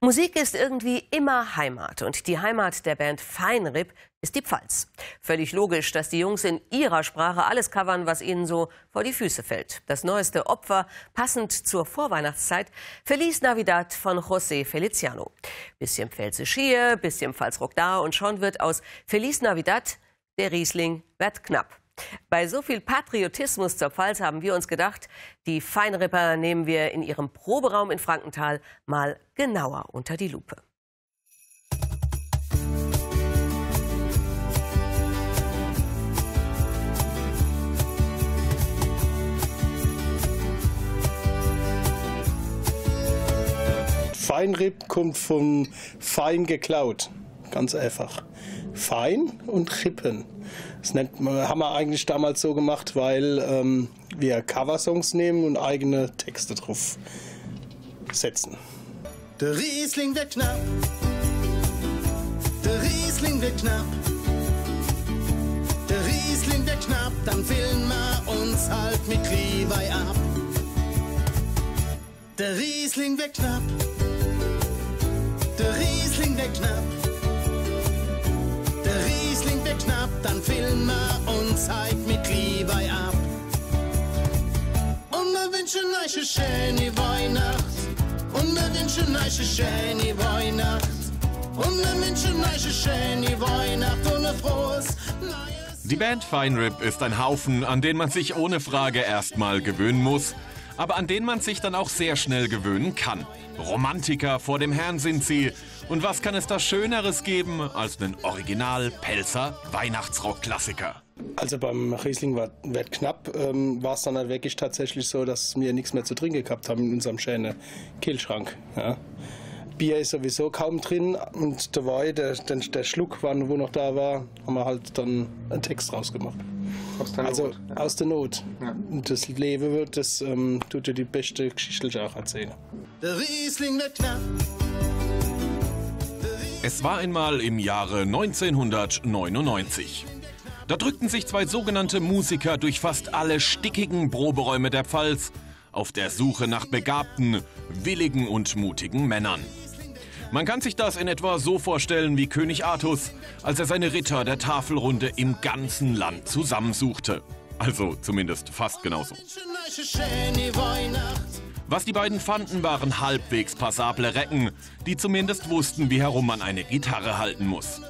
Musik ist irgendwie immer Heimat und die Heimat der Band Feinripp ist die Pfalz. Völlig logisch, dass die Jungs in ihrer Sprache alles covern, was ihnen so vor die Füße fällt. Das neueste Opfer, passend zur Vorweihnachtszeit, Feliz Navidad von José Feliciano. Bisschen Pfälzisch hier, bisschen Pfalzrock da und schon wird aus Feliz Navidad der Riesling wird knapp. Bei so viel Patriotismus zur Pfalz haben wir uns gedacht, die Feinripper nehmen wir in ihrem Proberaum in Frankenthal mal genauer unter die Lupe. Feinripp kommt vom Fein geklaut, ganz einfach. Fein und Rippen. Das haben wir eigentlich damals so gemacht, weil wir Coversongs nehmen und eigene Texte drauf setzen. Der Riesling wird knapp, der Riesling wird knapp, der Riesling wird knapp, dann füllen wir uns halt mit Glühwein ab. Der Riesling wird knapp, der Riesling wird knapp, der Riesling wird knapp, dann füllen wir uns halt mit Glühwein ab. Und wir wünschen euch eine schöne Weihnacht, und wir wünschen euch eine schöne Weihnacht, und wir wünschen euch eine schöne Weihnacht und ein frohes neues. Die Band Feinripp ist ein Haufen, an den man sich ohne Frage erstmal gewöhnen muss, aber an den man sich dann auch sehr schnell gewöhnen kann. Romantiker vor dem Herrn sind sie. Und was kann es da Schöneres geben als einen Original-Pelzer Weihnachtsrock-Klassiker? Also beim Riesling wird knapp, war es dann halt wirklich tatsächlich so, dass wir nichts mehr zu trinken gehabt haben in unserem schönen Kühlschrank. Ja. Bier ist sowieso kaum drin und der Wein, der Schluck, wo noch da war, haben wir halt dann einen Text rausgemacht. Aus der also Not. Ja. Aus der Not. Ja. Und das Leben, das tut dir die beste Geschichte auch erzählen. Der Riesling wird knapp. Es war einmal im Jahre 1999. Da drückten sich zwei sogenannte Musiker durch fast alle stickigen Proberäume der Pfalz auf der Suche nach begabten, willigen und mutigen Männern. Man kann sich das in etwa so vorstellen wie König Artus, als er seine Ritter der Tafelrunde im ganzen Land zusammensuchte. Also zumindest fast genauso. Was die beiden fanden, waren halbwegs passable Recken, die zumindest wussten, wie herum man eine Gitarre halten muss.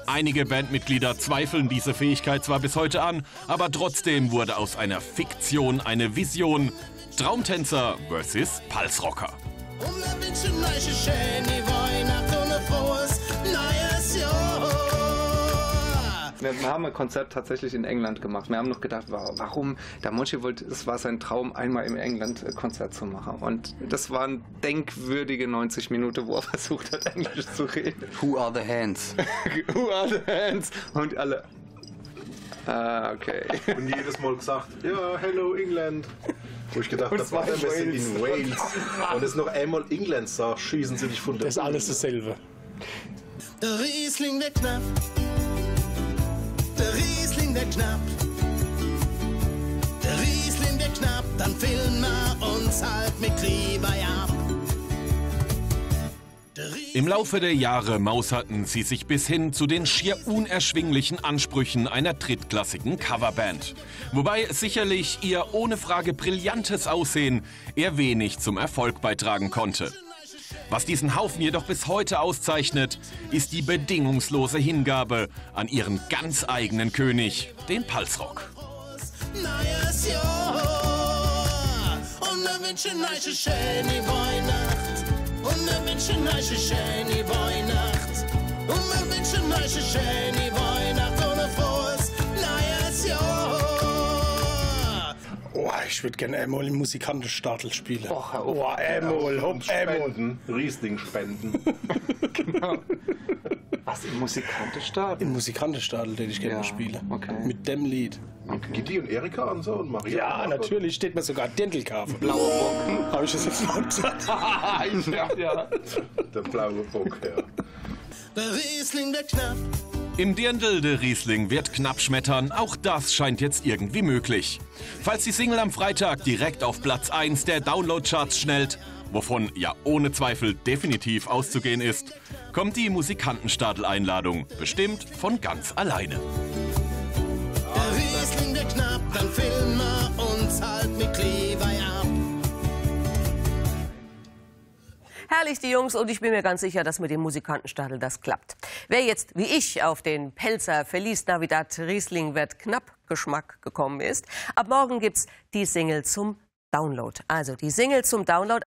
Einige Bandmitglieder zweifeln diese Fähigkeit zwar bis heute an, aber trotzdem wurde aus einer Fiktion eine Vision. Traumtänzer versus Pfalzrocker. Und wir wünschen euch eine schöne Weihnacht und ein frohes neues Jahr. Wir haben ein Konzert tatsächlich in England gemacht. Wir haben noch gedacht, warum? Der Monchi wollte, es war sein Traum, einmal in England ein Konzert zu machen. Und das waren denkwürdige 90 Minuten, wo er versucht hat, Englisch zu reden. Who are the hands? Who are the hands? Und alle... Ah, okay. Und jedes Mal gesagt, ja, hello England. Wo ich gedacht habe, wir sind in Wales. Und es noch einmal England sagt, schießen sie dich von der... Das ist alles dasselbe. Der Riesling wird knapp. Der Riesling wird knapp. Der Riesling wird knapp, dann füllen wir uns halt mit Glühwein ab. Im Laufe der Jahre mauserten sie sich bis hin zu den schier unerschwinglichen Ansprüchen einer drittklassigen Coverband. Wobei sicherlich ihr ohne Frage brillantes Aussehen eher wenig zum Erfolg beitragen konnte. Was diesen Haufen jedoch bis heute auszeichnet, ist die bedingungslose Hingabe an ihren ganz eigenen König, den Pfalzrock. Neues Jahr. Und wir wünschen euch eine schöne Weihnacht. Und wir wünschen euch eine schöne Weihnacht. Und wir wünschen euch eine schöne Weihnacht und ein frohes neues Jahr. Oh, ich würde gerne einmal im Musikantenstadel spielen. Oh, einmal, hopp, einmal. Spenden, Riesling spenden. Genau. Was, im Musikantenstadel? Im Musikantenstadel, den ich gerne Ja, spiele. okay. Mit dem Lied. Gitti und Erika und so und Maria. Ja, natürlich steht mir sogar Dentelkafe. Blauer Bock. Habe ich das jetzt mal gesagt? Ja. Der blaue Bock, ja. Der Riesling wird knapp. Im Dirndl de Riesling wird knapp schmettern, auch das scheint jetzt irgendwie möglich. Falls die Single am Freitag direkt auf Platz 1 der Download-Charts schnellt, wovon ja ohne Zweifel definitiv auszugehen ist, kommt die Musikantenstadl-Einladung bestimmt von ganz alleine. Der Riesling, der knapp, dann filmen wir uns halt mit Kleber ab. Herrlich, die Jungs, und ich bin mir ganz sicher, dass mit dem Musikantenstadl das klappt. Wer jetzt, wie ich, auf den Pelzer Feliz Navidad Riesling wird knapp Geschmack gekommen ist, ab morgen gibt's die Single zum Download. Also die Single zum Download.